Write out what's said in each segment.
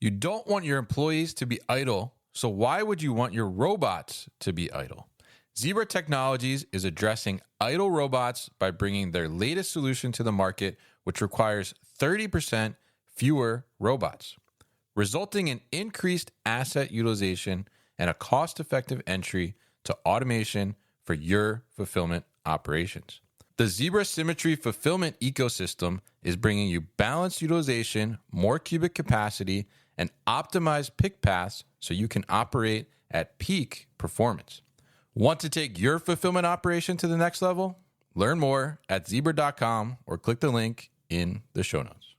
You don't want your employees to be idle, so why would you want your robots to be idle? Zebra Technologies is addressing idle robots by bringing their latest solution to the market, which requires 30% fewer robots, resulting in increased asset utilization and a cost-effective entry to automation for your fulfillment operations. The Zebra Symmetry fulfillment ecosystem is bringing you balanced utilization, more cubic capacity, and optimized pick paths so you can operate at peak performance. Want to take your fulfillment operation to the next level? Learn more at zebra.com or click the link in the show notes.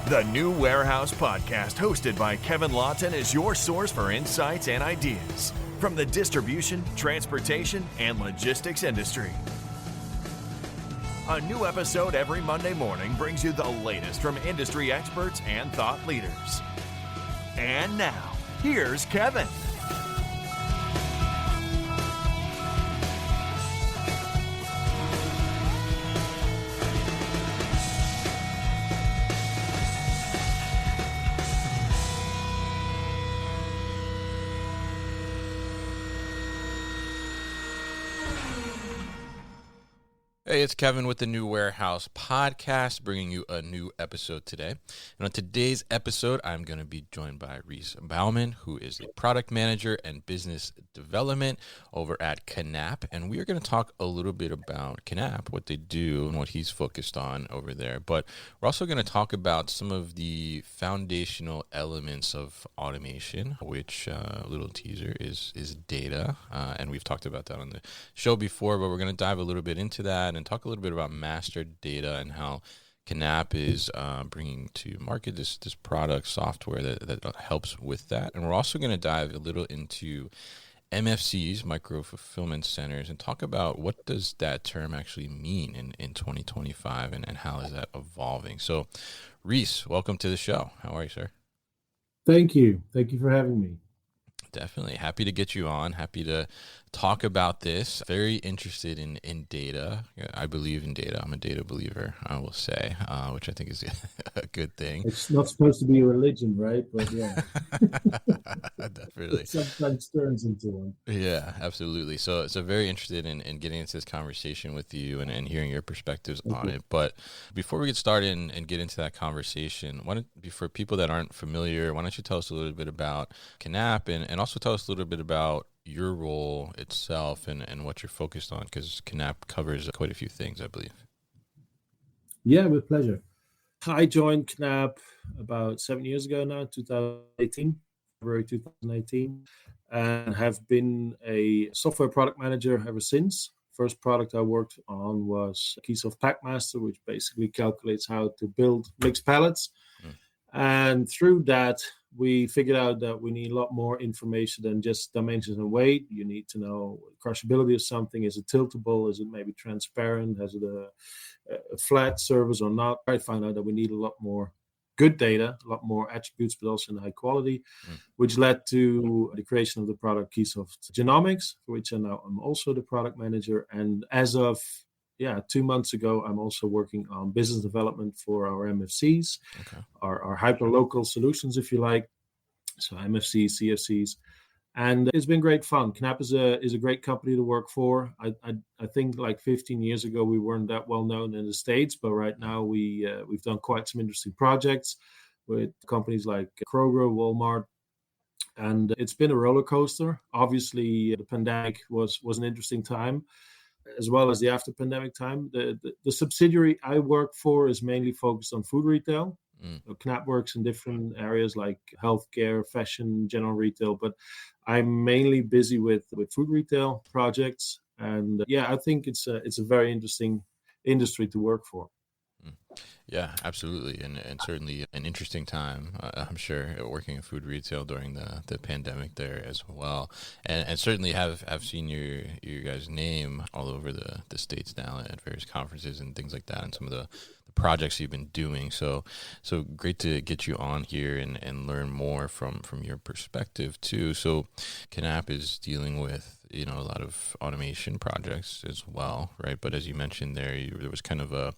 The New Warehouse Podcast, hosted by Kevin Lawton, is your source for insights and ideas from the distribution, transportation, and logistics industry. A new episode every Monday morning brings you the latest from industry experts and thought leaders. And now, here's Kevin. Hey, it's Kevin with the New Warehouse Podcast, bringing you a new episode today. And on today's episode, I'm going to be joined by Marinus Bouwman, who is the product manager and business development over at KNAPP. And we are going to talk a little bit about KNAPP, what they do and what he's focused on over there. But we're also going to talk about some of the foundational elements of automation, which a little teaser is data. And we've talked about that on the show before, but we're going to dive a little bit into that and talk a little bit about master data and how KNAPP is bringing to market this product software that helps with that. And we're also going to dive a little into MFCs, micro fulfillment centers, and talk about what does that term actually mean in 2025 and how is that evolving. So, Reese, welcome to the show. How are you, sir? Thank you. Thank you for having me. Definitely. Happy to get you on. Happy to talk about this. Very interested in data. I believe in data. I'm a data believer, I will say, which I think is a good thing. It's not supposed to be a religion, right? But yeah. Definitely. It sometimes turns into one. Yeah, absolutely. So very interested in getting into this conversation with you and hearing your perspectives on it. But before we get started and get into that conversation, for people that aren't familiar, why don't you tell us a little bit about KNAPP and also tell us a little bit about your role itself and what you're focused on, because KNAPP covers quite a few things, I believe. Yeah, with pleasure. I joined KNAPP about 7 years ago now, February 2018, and have been a software product manager ever since. First product I worked on was Keysoft Packmaster, which basically calculates how to build mixed pallets. And through that, we figured out that we need a lot more information than just dimensions and weight. You need to know crushability of something. Is it tiltable? Is it maybe transparent? Has it a flat surface or not? I found out that we need a lot more good data, a lot more attributes, but also in high quality, which led to the creation of the product Keysoft Genomics, for which I'm also the product manager. And as of 2 months ago, I'm also working on business development for our MFCs, our hyper-local solutions, if you like. So MFCs, CFCs. And it's been great fun. KNAPP is a great company to work for. I think like 15 years ago, we weren't that well known in the States, but right now we've done quite some interesting projects with companies like Kroger, Walmart, and it's been a roller coaster. Obviously, the pandemic was an interesting time, as well as the after pandemic time. The subsidiary I work for is mainly focused on food retail. KNAPP works in different areas like healthcare, fashion, general retail, but I'm mainly busy with food retail projects. And I think it's a very interesting industry to work for. Yeah, absolutely. And certainly an interesting time, I'm sure, working in food retail during the pandemic there as well. And certainly have seen your guys' name all over the States now at various conferences and things like that, and some of the projects you've been doing. So great to get you on here and learn more from your perspective too. So KNAPP is dealing with a lot of automation projects as well, right? But as you mentioned there was kind of a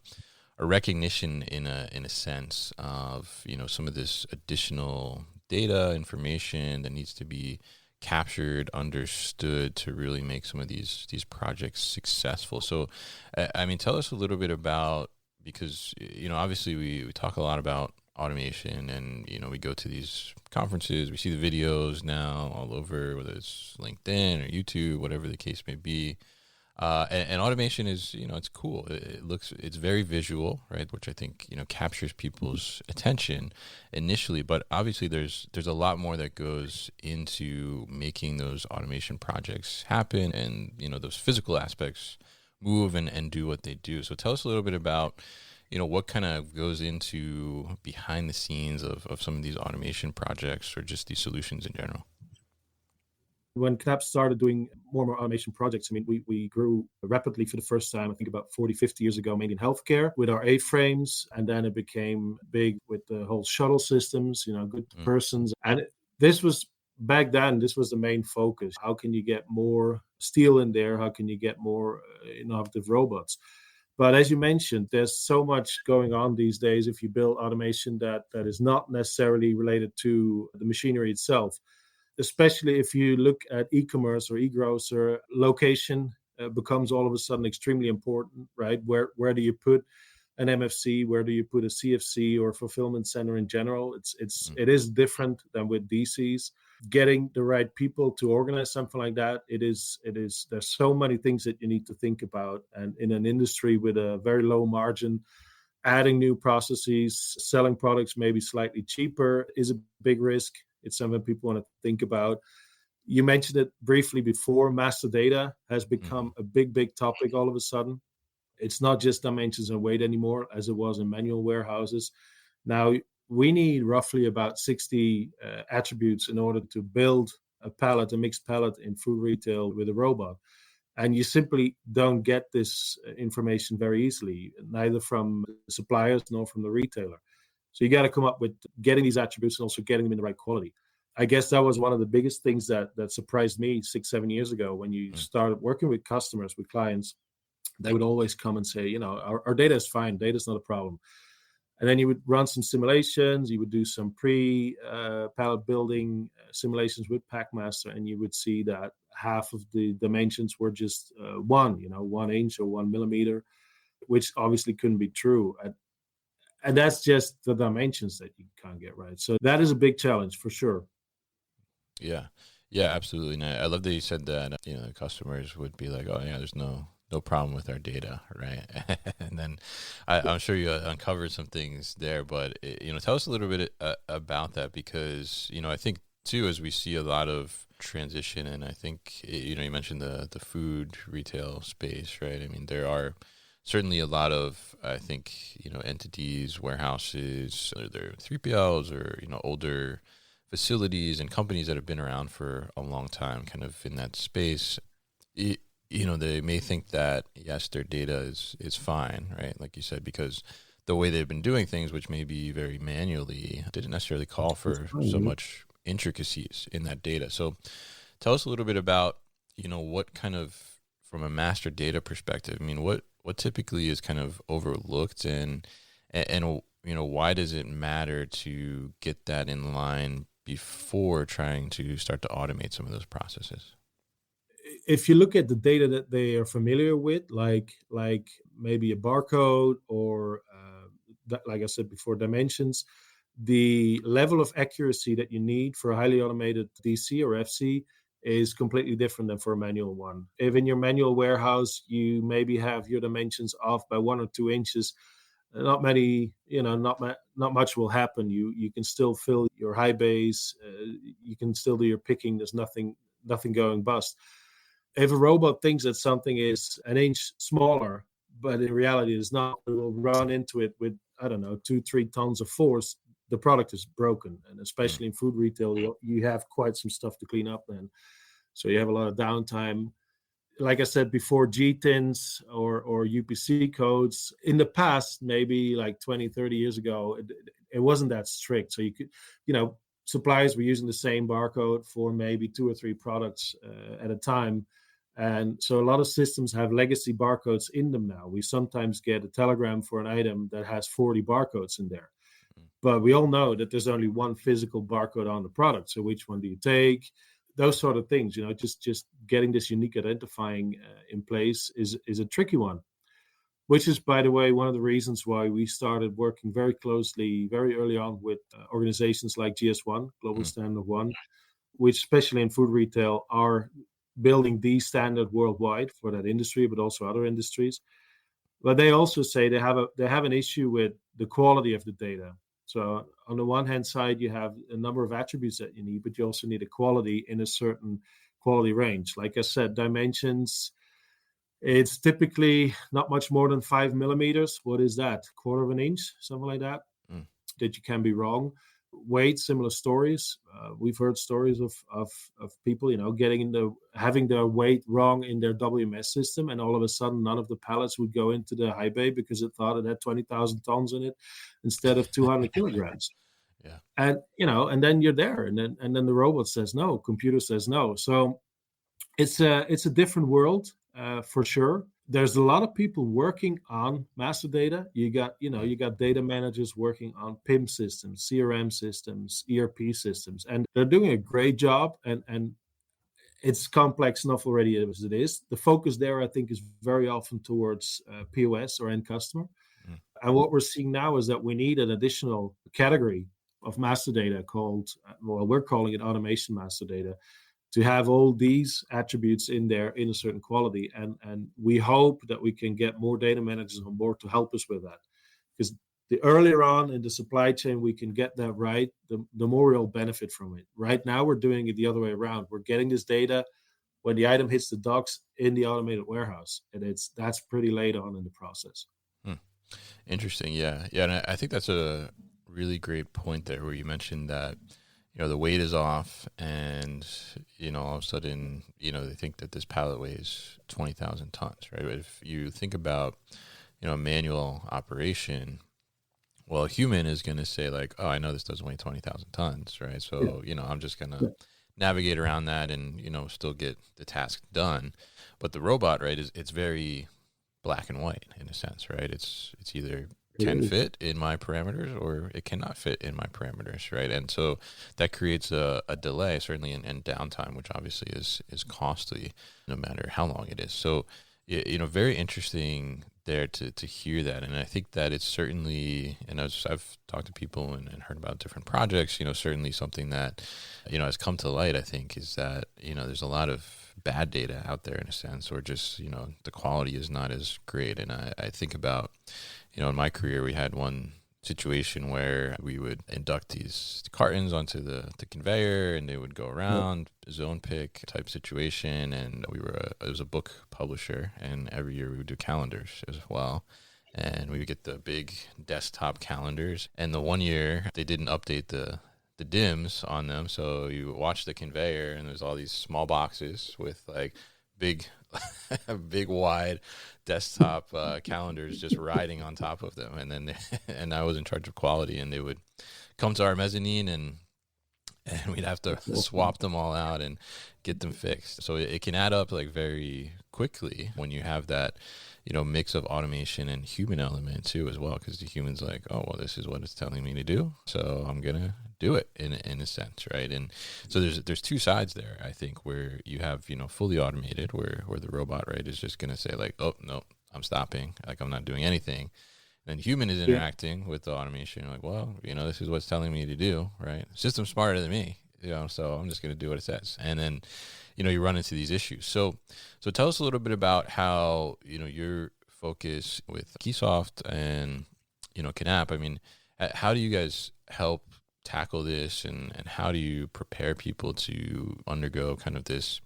recognition in a sense of, some of this additional data information that needs to be captured, understood to really make some of these projects successful. So, I mean, tell us a little bit about, because, obviously we talk a lot about automation, and, we go to these conferences, we see the videos now all over, whether it's LinkedIn or YouTube, whatever the case may be. And automation is, it's cool. It's very visual, right? Which I think, captures people's attention initially. But obviously there's a lot more that goes into making those automation projects happen, and, those physical aspects move and do what they do. So tell us a little bit about, what kind of goes into behind the scenes of some of these automation projects, or just these solutions in general. When KNAPP started doing more and more automation projects, I mean, we grew rapidly for the first time, I think about 40, 50 years ago, mainly in healthcare with our A-frames. And then it became big with the whole shuttle systems, good persons. And this was back then, this was the main focus. How can you get more steel in there? How can you get more innovative robots? But as you mentioned, there's so much going on these days if you build automation that is not necessarily related to the machinery itself. Especially if you look at e-commerce or e-grocer, location becomes all of a sudden extremely important, right? Where do you put an MFC? Where do you put a CFC or fulfillment center in general? It is different than with DCs. Getting the right people to organize something like that, it is. There's so many things that you need to think about, and in an industry with a very low margin, adding new processes, selling products maybe slightly cheaper is a big risk. It's something people want to think about. You mentioned it briefly before. Master data has become a big topic all of a sudden. It's not just dimensions and weight anymore, as it was in manual warehouses. Now, we need roughly about 60 attributes in order to build a mixed pallet in food retail with a robot. And you simply don't get this information very easily, neither from the suppliers nor from the retailer. So you got to come up with getting these attributes and also getting them in the right quality. I guess that was one of the biggest things that surprised me 6-7 years ago when you started working with customers, with clients. They would always come and say, our data is fine. Data is not a problem. And then you would run some simulations. You would do some pre-pallet building simulations with Packmaster, and you would see that half of the dimensions were just 1 inch or 1 millimeter, which obviously couldn't be true. And that's just the dimensions that you can't get right. So that is a big challenge for sure. Yeah. Yeah, absolutely. And I love that you said that, the customers would be like, oh yeah, there's no problem with our data, right? And then I'm sure you uncovered some things there, but tell us a little bit about that, because, I think too, as we see a lot of transition, and I think, you mentioned the food retail space, right? I mean, there are certainly a lot of, I think, entities, warehouses, either 3PLs or, older facilities and companies that have been around for a long time, kind of in that space. They may think that, yes, their data is fine, right? Like you said, because the way they've been doing things, which may be very manually, didn't necessarily call for so much intricacies in that data. So tell us a little bit about, what kind of, from a master data perspective, I mean, what typically is kind of overlooked, and why does it matter to get that in line before trying to start to automate some of those processes? If you look at the data that they are familiar with, like maybe a barcode or like I said before, dimensions, the level of accuracy that you need for a highly automated DC or FC is completely different than for a manual one. If in your manual warehouse you maybe have your dimensions off by 1 or 2 inches, not much will happen. You can still fill your high bays, you can still do your picking. There's nothing going bust. If a robot thinks that something is an inch smaller, but in reality it's not, it will run into it with, 2-3 tons of force. The product is broken. And especially in food retail, you have quite some stuff to clean up then. So you have a lot of downtime. Like I said before, GTINs or UPC codes, in the past, maybe like 20, 30 years ago, it wasn't that strict. So you could, suppliers were using the same barcode for maybe 2 or 3 products at a time. And so a lot of systems have legacy barcodes in them now. We sometimes get a telegram for an item that has 40 barcodes in there. But we all know that there's only one physical barcode on the product. So which one do you take? Those sort of things, just getting this unique identifying in place is a tricky one, which is, by the way, one of the reasons why we started working very closely, very early on with organizations like GS1, Global Standard One, which especially in food retail are building the standard worldwide for that industry, but also other industries. But they also say they have an issue with the quality of the data. So on the one hand side, you have a number of attributes that you need, but you also need a quality in a certain quality range. Like I said, dimensions, it's typically not much more than 5 millimeters. What is that? Quarter of an inch, something like that, that you can be wrong. Weight, similar stories. We've heard stories of people, having their weight wrong in their WMS system, and all of a sudden, none of the pallets would go into the high bay because it thought it had 20,000 tons in it instead of 200 kilograms. Yeah, and then you're there, and then the robot says no, computer says no. So it's a different world for sure. There's a lot of people working on master data. You got data managers working on PIM systems, CRM systems, ERP systems, and they're doing a great job. And it's complex enough already as it is. The focus there, I think, is very often towards POS or end customer. And what we're seeing now is that we need an additional category of master data called, we're calling it automation master data, to have all these attributes in there in a certain quality. And we hope that we can get more data managers on board to help us with that. Because the earlier on in the supply chain we can get that right, the more we'll benefit from it. Right now, we're doing it the other way around. We're getting this data when the item hits the docks in the automated warehouse. And that's pretty late on in the process. Interesting. Yeah. And I think that's a really great point there where you mentioned that the weight is off, and all of a sudden, they think that this pallet weighs 20,000 tons, right? But if you think about, a manual operation, well, a human is going to say like, oh, I know this doesn't weigh 20,000 tons, right? So, I'm just going to navigate around that and, still get the task done. But the robot, right, it's very black and white in a sense, right? It's either can fit in my parameters or it cannot fit in my parameters, right? And so that creates a delay, certainly, and downtime, which obviously is costly no matter how long it is. So, very interesting there to hear that. And I think that it's certainly, and as I've talked to people and heard about different projects, certainly something that, has come to light, I think, is that, there's a lot of bad data out there in a sense, or just, the quality is not as great. And I think about, in my career, we had one situation where we would induct these cartons onto the conveyor and they would go around, zone pick type situation. And it was a book publisher, and every year we would do calendars as well. And we would get the big desktop calendars. And the one year they didn't update the DIMMs on them. So you watch the conveyor and there's all these small boxes with like big wide desktop calendars just riding on top of them. And then and I was in charge of quality, and they would come to our mezzanine and we'd have to swap them all out and get them fixed. So it can add up like very quickly when you have that, mix of automation and human element too as well, because the human's like, oh, well, this is what it's telling me to do, so I'm going to do it in a sense, right? And so there's two sides there, I think, where you have, fully automated where the robot, right, is just going to say like, oh, no, I'm stopping, like I'm not doing anything. And human is interacting with the automation, like, well, this is what's telling me to do, right? The system's smarter than me, so I'm just going to do what it says. And then, you run into these issues. So tell us a little bit about how, your focus with Keysoft and, KNAPP. I mean, how do you guys help tackle this, and how do you prepare people to undergo kind of this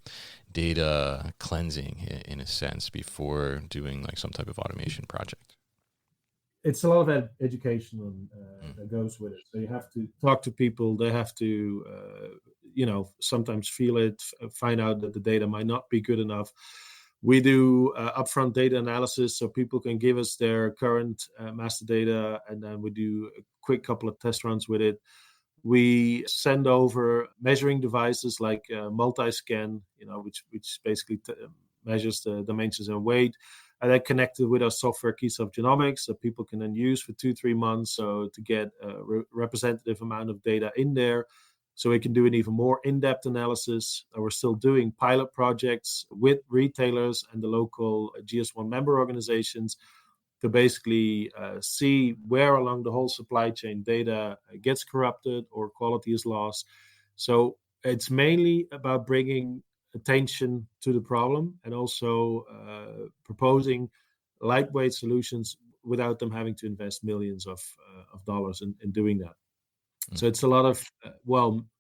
data cleansing in a sense before doing like some type of automation project? It's a lot of education that goes with it. So you have to talk to people. They have to, sometimes feel it, find out that the data might not be good enough. We do upfront data analysis, so people can give us their current master data, and then we do a quick couple of test runs with it. We send over measuring devices like multi-scan, which basically measures the dimensions and weight. And then connected with our software, KeySoft Genomics, that people can then use for 2-3 months, so to get a representative amount of data in there, so we can do an even more in-depth analysis. We're still doing pilot projects with retailers and the local GS1 member organizations to basically see where along the whole supply chain data gets corrupted or quality is lost. So it's mainly about bringing attention to the problem and also proposing lightweight solutions without them having to invest millions of dollars in doing that. So it's a lot of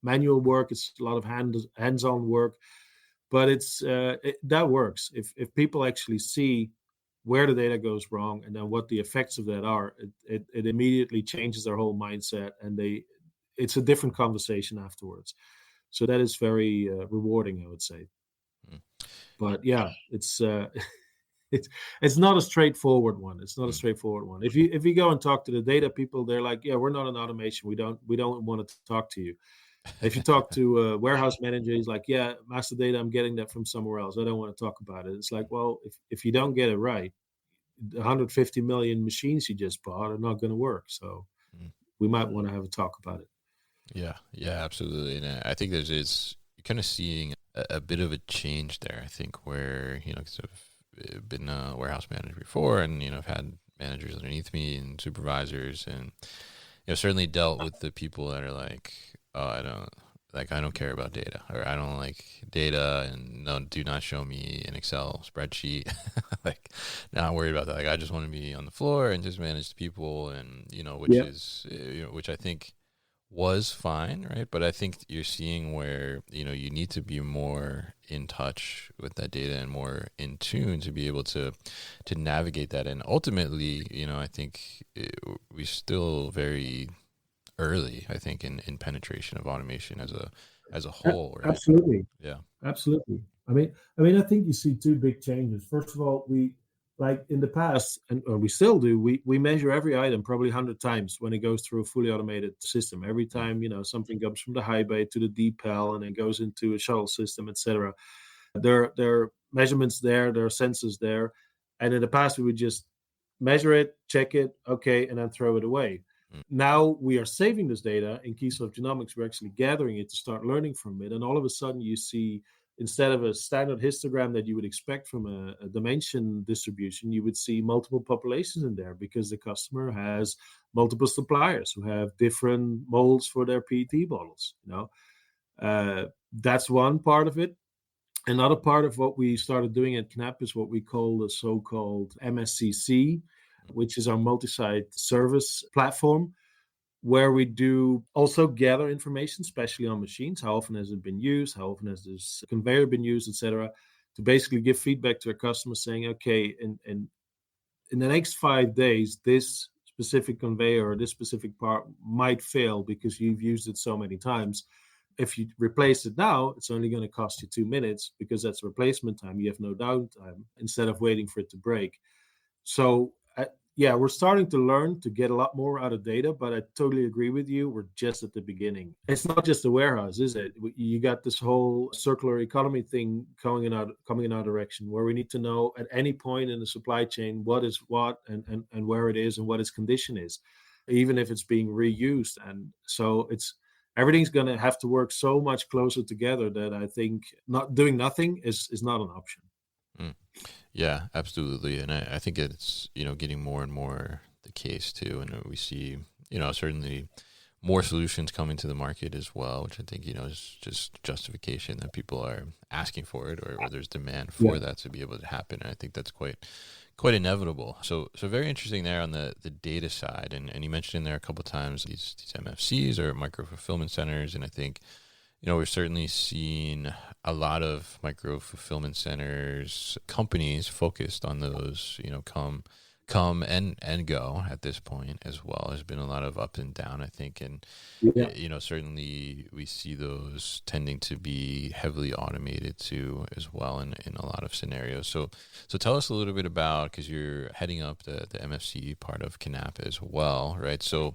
manual work. It's a lot of hands-on work, but that works. If people actually see where the data goes wrong and then what the effects of that are, it immediately changes their whole mindset, and it's a different conversation afterwards. So that is very rewarding, I would say. But yeah, it's not a straightforward one. It's not a straightforward one. If you go and talk to the data people, they're like, yeah, we're not an automation. We don't want to talk to you. If you talk to a warehouse manager, he's like, yeah, master data, I'm getting that from somewhere else. I don't want to talk about it. It's like, well, if you don't get it right, the 150 million machines you just bought are not going to work. So we might want to have a talk about it. Yeah, absolutely. And I think you're kind of seeing a bit of a change there. I think where, cause I've been a warehouse manager before, and, I've had managers underneath me and supervisors, and, certainly dealt with the people that are like, oh, I don't care about data, or I don't like data, and do not show me an Excel spreadsheet. Like, not worried about that. Like, I just want to be on the floor and just manage the people, and, which I think was fine, right? But I think you're seeing where, you need to be more in touch with that data and more in tune to be able to navigate that. And ultimately, I think we're still very early, I think, in penetration of automation as a whole, right? Absolutely. Yeah. Absolutely. I mean, I think you see two big changes. First of all, we, like in the past, and we still do, we measure every item probably 100 times when it goes through a fully automated system. Every time, something comes from the high bay to the DPAL and it goes into a shuttle system, etc. There are measurements there are sensors there. And in the past, we would just measure it, check it, okay, and then throw it away. Now we are saving this data in KeySoft Genomics. We're actually gathering it to start learning from it. And all of a sudden you see, instead of a standard histogram that you would expect from a dimension distribution, you would see multiple populations in there because the customer has multiple suppliers who have different molds for their PET bottles. That's one part of it. Another part of what we started doing at KNAPP is what we call the so-called MSCC, which is our multi-site service platform, where we do also gather information, especially on machines. How often has it been used? How often has this conveyor been used, etc., to basically give feedback to our customers saying, okay, in the next 5 days, this specific conveyor or this specific part might fail because you've used it so many times. If you replace it now, it's only going to cost you 2 minutes because that's replacement time. You have no downtime instead of waiting for it to break. So we're starting to learn to get a lot more out of data, but I totally agree with you. We're just at the beginning. It's not just the warehouse, is it? You got this whole circular economy thing coming in our direction, where we need to know at any point in the supply chain what is what and where it is and what its condition is, even if it's being reused. And so everything's going to have to work so much closer together that I think not doing nothing is not an option. Yeah, absolutely. And I think it's, getting more and more the case too. And we see, certainly more solutions coming to the market as well, which I think, is just justification that people are asking for it, or there's demand for that to be able to happen. And I think that's quite inevitable. So very interesting there on the data side. And you mentioned in there a couple of times these MFCs or micro fulfillment centers. And I think, we're certainly seeing a lot of micro fulfillment centers, companies focused on those, come and go at this point as well. There's been a lot of up and down, I think. And, certainly we see those tending to be heavily automated too, as well in a lot of scenarios. So tell us a little bit about, because you're heading up the MFC part of KNAPP as well, right? So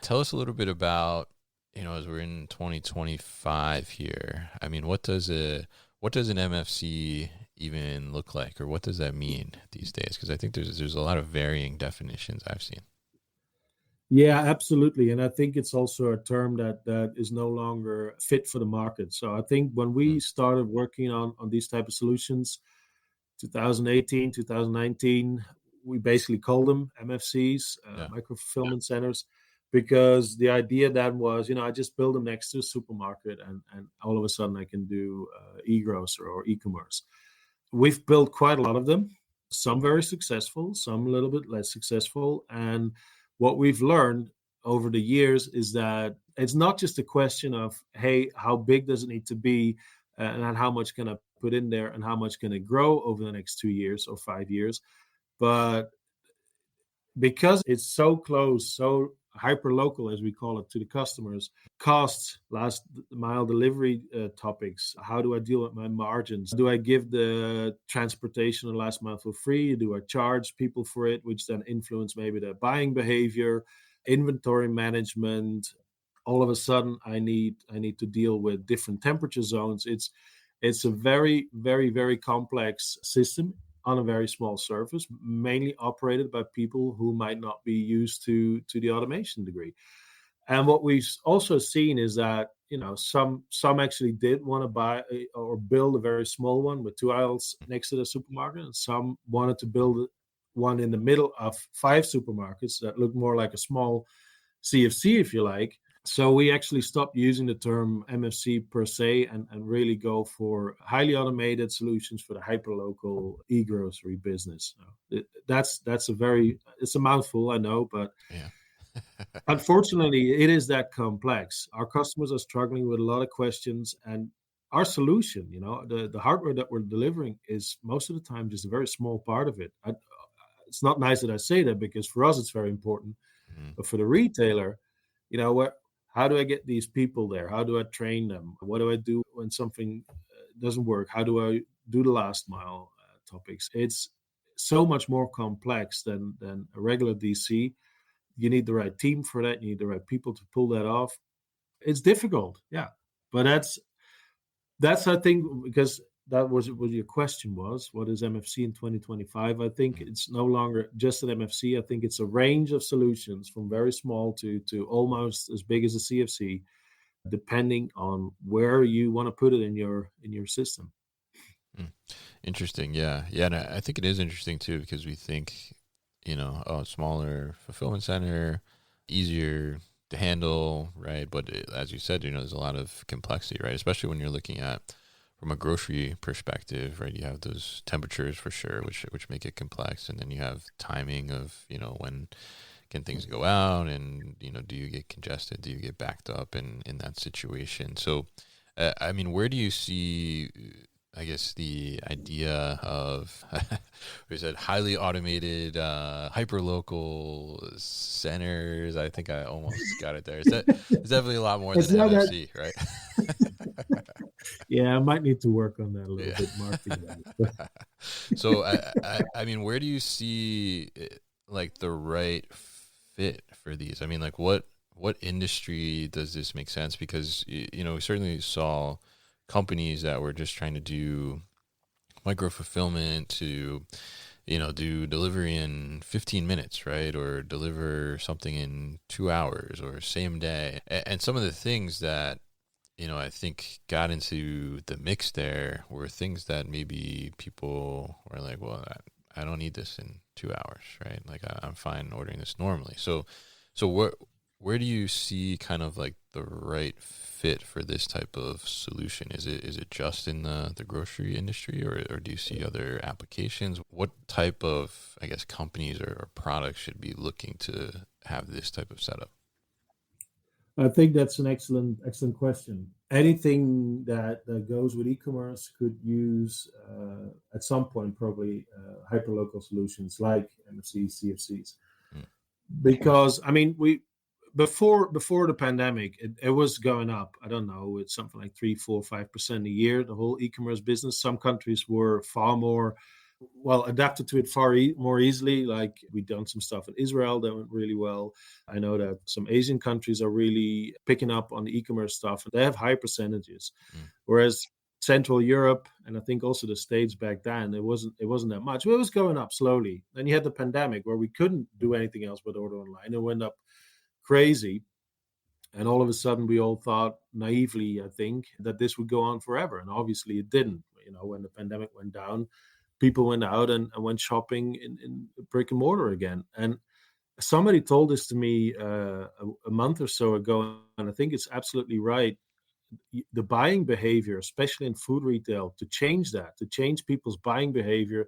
tell us a little bit about, as we're in 2025 here, I mean, what does an MFC even look like, or what does that mean these days? Because I think there's a lot of varying definitions I've seen. Yeah, absolutely. And I think it's also a term that is no longer fit for the market. So I think when we Mm. started working on these type of solutions, 2018, 2019, we basically called them MFCs, Yeah. micro fulfillment centers, because the idea then was, I just build them next to a supermarket and all of a sudden I can do e-grocer or e-commerce. We've built quite a lot of them, some very successful, some a little bit less successful. And what we've learned over the years is that it's not just a question of, hey, how big does it need to be and how much can I put in there and how much can it grow over the next 2 years or 5 years. But because it's so close, so hyper local, as we call it, to the customers, costs, last mile delivery topics. How do I deal with my margins? Do I give the transportation and last mile for free? Do I charge people for it, which then influence maybe their buying behavior, inventory management? All of a sudden, I need to deal with different temperature zones. It's a very, very, very complex system on a very small surface, mainly operated by people who might not be used to the automation degree. And what we've also seen is that some actually did want to buy or build a very small one with 2 aisles next to the supermarket, and some wanted to build one in the middle of 5 supermarkets that looked more like a small CFC, if you like. So we actually stopped using the term MFC per se and really go for highly automated solutions for the hyperlocal e-grocery business. That's it's a mouthful, I know, but Yeah. unfortunately, it is that complex. Our customers are struggling with a lot of questions, and our solution, the hardware that we're delivering is most of the time just a very small part of it. It's not nice that I say that because for us it's very important, Mhm. but for the retailer, what? How do I get these people there? How do I train them? What do I do when something doesn't work? How do I do the last mile topics? It's so much more complex than a regular DC. You need the right team for that. You need the right people to pull that off. It's difficult, yeah, but that's I think because that was what your question was. What is MFC in 2025? I think it's no longer just an MFC. I think it's a range of solutions from very small to almost as big as a CFC, depending on where you want to put it in your system. Mm. Interesting. Yeah. Yeah. And I think it is interesting too, because we think, oh, smaller fulfillment center, easier to handle, right? But as you said, there's a lot of complexity, right? Especially when you're looking at from a grocery perspective, right? You have those temperatures for sure, which make it complex. And then you have timing of, when can things go out and, do you get congested? Do you get backed up in that situation? So, I mean, where do you see, I guess, the idea of, we said highly automated, hyper-local centers? I think I almost got it there. It's definitely a lot more It's than not that. MFC, right? Yeah, I might need to work on that a little Yeah. bit, marketing. So, I mean, where do you see, like, the right fit for these? I mean, like, what industry does this make sense? Because, we certainly saw companies that were just trying to do micro fulfillment to, do delivery in 15 minutes, right? Or deliver something in 2 hours or same day. And some of the things that, I think got into the mix there were things that maybe people were like, well, I don't need this in 2 hours, right? Like I'm fine ordering this normally. So where do you see kind of like the right fit for this type of solution? Is it just in the grocery industry, or do you see other applications? What type of, I guess, companies or products should be looking to have this type of setup? I think that's an excellent question. Anything that goes with e-commerce could use at some point probably hyperlocal solutions like MFCs, CFCs, Mm. because I mean we before the pandemic it was going up. I don't know, it's something like 3, 4, 5% a year. The whole e-commerce business. Some countries were far more adapted to it more easily. Like we've done some stuff in Israel that went really well. I know that some Asian countries are really picking up on the e-commerce stuff. They have high percentages, Mm. whereas Central Europe, and I think also the States back then, it wasn't that much. Well, it was going up slowly. Then you had the pandemic where we couldn't do anything else but order online. It went up crazy. And all of a sudden, we all thought naively, I think, that this would go on forever. And obviously, it didn't. When the pandemic went down, people went out and went shopping in brick and mortar again. And somebody told this to me a month or so ago, and I think it's absolutely right. The buying behavior, especially in food retail, to change people's buying behavior,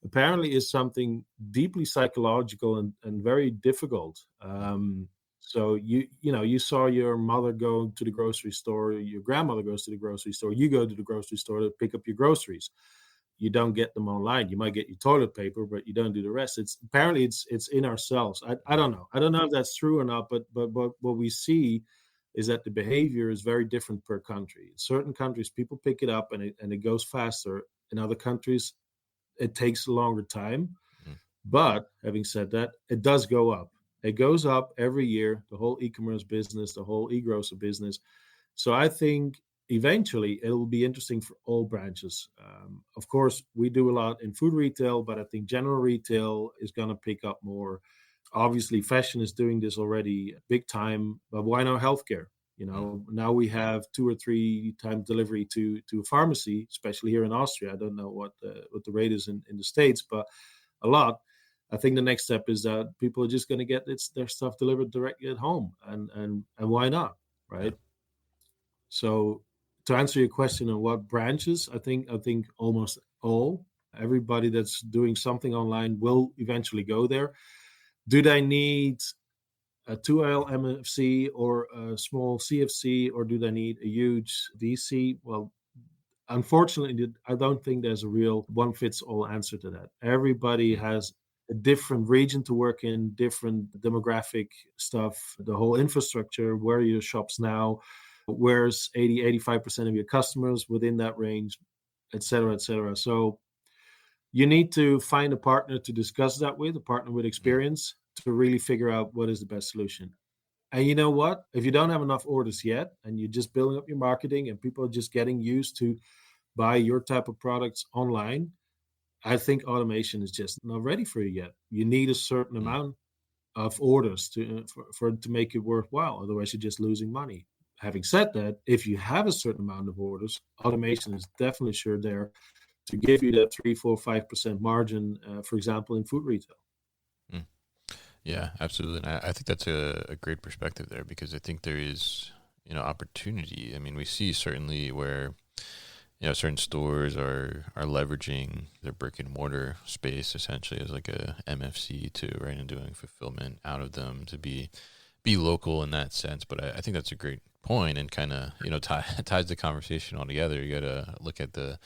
apparently is something deeply psychological and very difficult. So you saw your mother go to the grocery store, your grandmother goes to the grocery store, you go to the grocery store to pick up your groceries. You don't get them online. You might get your toilet paper, but you don't do the rest. It's in ourselves. I don't know. I don't know if that's true or not, but what we see is that the behavior is very different per country. In certain countries, people pick it up and it goes faster. In other countries, it takes a longer time. But having said that, it does go up. It goes up every year, the whole e-commerce business, the whole e-grocer business. So I think eventually it will be interesting for all branches. Of course, we do a lot in food retail, but I think general retail is going to pick up more. Obviously, fashion is doing this already big time, but why not healthcare? Now we have 2 or 3 time delivery to a pharmacy, especially here in Austria. I don't know what the rate is in the States, but a lot. I think the next step is that people are just going to get their stuff delivered directly at home, and why not, right? So to answer your question on what branches, I think almost all, everybody that's doing something online will eventually go there. Do they need a 2L MFC or a small CFC, or do they need a huge DC? Well, unfortunately, I don't think there's a real one-fits-all answer to that. Everybody has a different region to work in, different demographic stuff, the whole infrastructure, where are your shops now, where's 85% of your customers within that range, et cetera, et cetera. So you need to find a partner to discuss that with, a partner with experience, to really figure out what is the best solution. And you know what? If you don't have enough orders yet, and you're just building up your marketing and people are just getting used to buy your type of products online, I think automation is just not ready for you yet. You need a certain amount of orders for it to make it worthwhile. Otherwise, you're just losing money. Having said that, if you have a certain amount of orders, automation is definitely sure there to give you that 3, 4, 5% margin, for example, in food retail. Yeah, absolutely. And I think that's a great perspective there, because I think there is, opportunity. I mean, we see certainly where, certain stores are leveraging their brick and mortar space essentially as like a MFC too, right? And doing fulfillment out of them to be local in that sense. But I think that's a great point, and kind of, ties the conversation all together. You got to look at the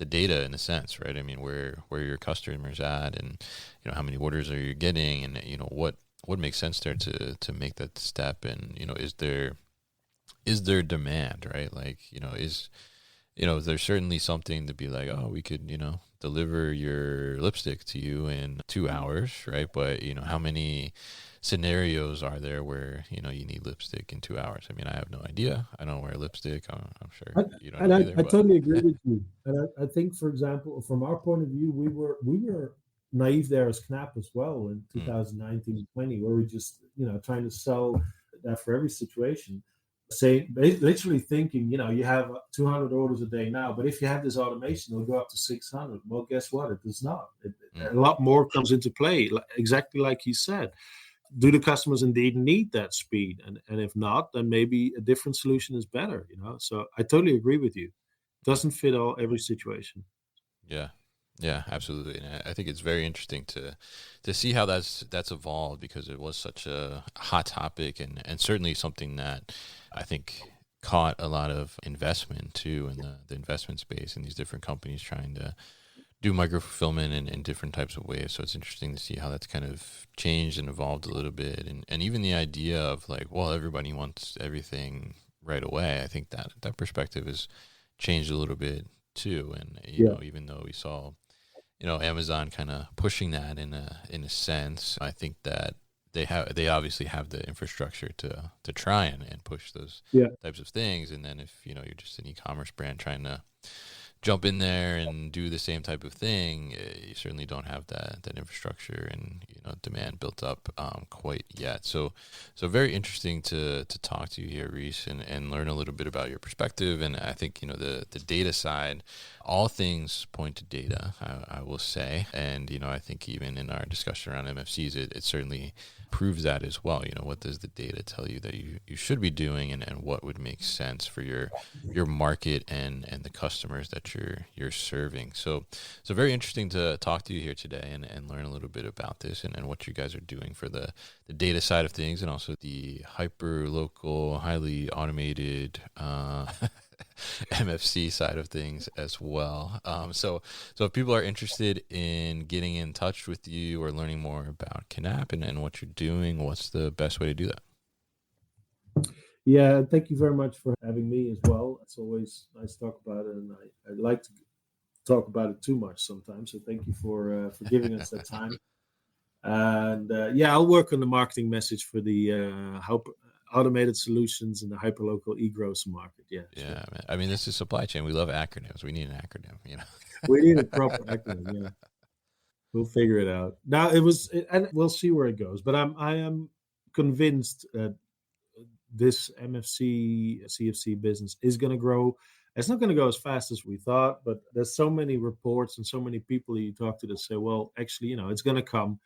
data in a sense, right? I mean, where your customers at, and how many orders are you getting, and what makes sense there to make that step, and is there demand, right? Like there's certainly something to be like, oh, we could deliver your lipstick to you in 2 hours, right? But how many scenarios are there where you need lipstick in 2 hours? I mean, I have no idea. I don't wear lipstick. I'm sure you don't either. I totally agree with you. And I think, for example, from our point of view, we were naive there as KNAPP as well in 2019-20, where we just trying to sell that for every situation. Literally thinking, you have 200 orders a day now, but if you have this automation, it'll go up to 600. Well, guess what? It does not. A lot more comes into play, exactly like you said. Do the customers indeed need that speed? And if not, then maybe a different solution is better, So I totally agree with you. It doesn't fit every situation. Yeah, absolutely. And I think it's very interesting to see how that's evolved, because it was such a hot topic, and certainly something that I think caught a lot of investment too in the investment space, and these different companies trying to do micro fulfillment in different types of ways. So it's interesting to see how that's kind of changed and evolved a little bit. And even the idea of like, well, everybody wants everything right away. I think that perspective has changed a little bit too. And, even though we saw, Amazon kind of pushing that in a sense, I think that they obviously have the infrastructure to try and push those types of things. And then if, you're just an e-commerce brand trying to jump in there and do the same type of thing, you certainly don't have that infrastructure and demand built up quite yet. So very interesting to talk to you here, Reese, and learn a little bit about your perspective. And I think the data side, all things point to data, I will say. And I think even in our discussion around MFCs, it certainly proves that as well. What does the data tell you that you should be doing, and what would make sense for your market and the customers that you're serving. So very interesting to talk to you here today and learn a little bit about this and what you guys are doing for the data side of things, and also the hyper local, highly automated MFC side of things as well. So if people are interested in getting in touch with you or learning more about KNAPP and what you're doing, what's the best way to do that? Yeah, thank you very much for having me as well. It's always nice to talk about it, and I like to talk about it too much sometimes. So thank you for giving us that time. And I'll work on the marketing message for the automated solutions in the hyperlocal e-grocer market. Yeah, man. I mean, this is supply chain. We love acronyms. We need an acronym. We need a proper acronym. Yeah, we'll figure it out. Now and we'll see where it goes. But I am convinced that this MFC CFC business is going to grow. It's not going to go as fast as we thought, but there's so many reports and so many people you talk to that say, well, actually, it's going to come.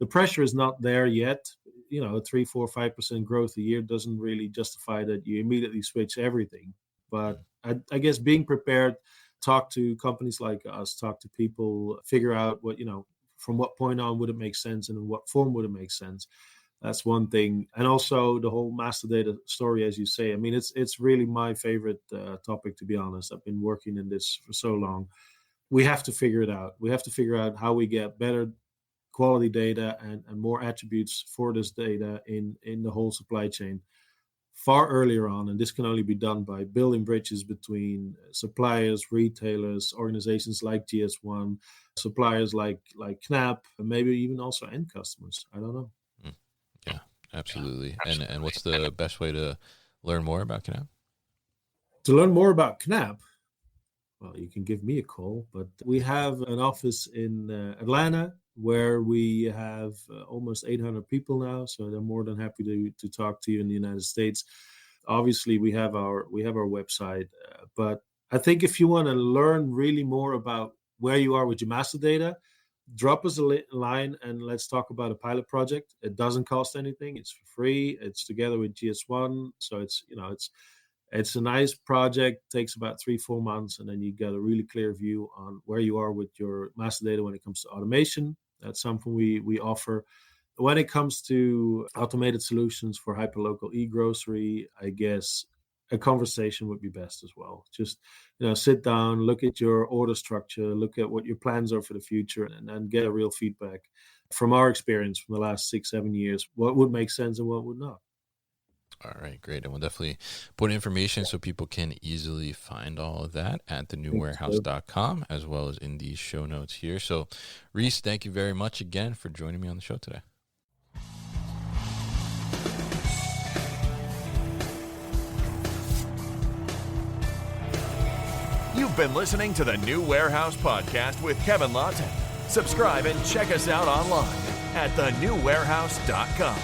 The pressure is not there yet. 3, 4, 5% growth a year doesn't really justify that you immediately switch everything. But I guess being prepared, talk to companies like us, talk to people, figure out what, from what point on would it make sense and in what form would it make sense. That's one thing. And also the whole master data story, as you say. I mean, it's really my favorite topic, to be honest. I've been working in this for so long. We have to figure it out. We have to figure out how we get better quality data and more attributes for this data in the whole supply chain far earlier on. And this can only be done by building bridges between suppliers, retailers, organizations like GS1, suppliers like KNAPP, and maybe even also end customers. I don't know. Yeah, absolutely. And what's the best way to learn more about KNAPP? To learn more about KNAPP, well, you can give me a call, but we have an office in Atlanta where we have almost 800 people now. So they're more than happy to talk to you in the United States. Obviously, we have our website, but I think if you want to learn really more about where you are with your master data, drop us a line and let's talk about a pilot project. It doesn't cost anything. It's for free. It's together with GS1. So it's a nice project, takes about 3-4 months, and then you get a really clear view on where you are with your master data when it comes to automation. That's something we offer. When it comes to automated solutions for hyperlocal e-grocery, I guess a conversation would be best as well. Just, sit down, look at your order structure, look at what your plans are for the future, and then get a real feedback from our experience from the last 6-7 years, what would make sense and what would not. All right, great. And we'll definitely put information so people can easily find all of that at thenewwarehouse.com, as well as in the show notes here. So, Reese, thank you very much again for joining me on the show today. You've been listening to the New Warehouse Podcast with Kevin Lawton. Subscribe and check us out online at thenewwarehouse.com.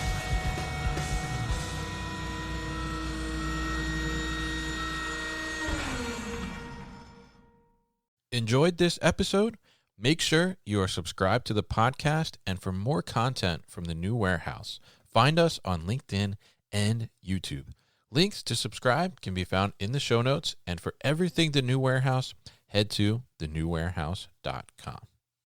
Enjoyed this episode? Make sure you are subscribed to the podcast, and for more content from the New Warehouse, find us on LinkedIn and YouTube. Links to subscribe can be found in the show notes, and for everything The New Warehouse, head to thenewwarehouse.com.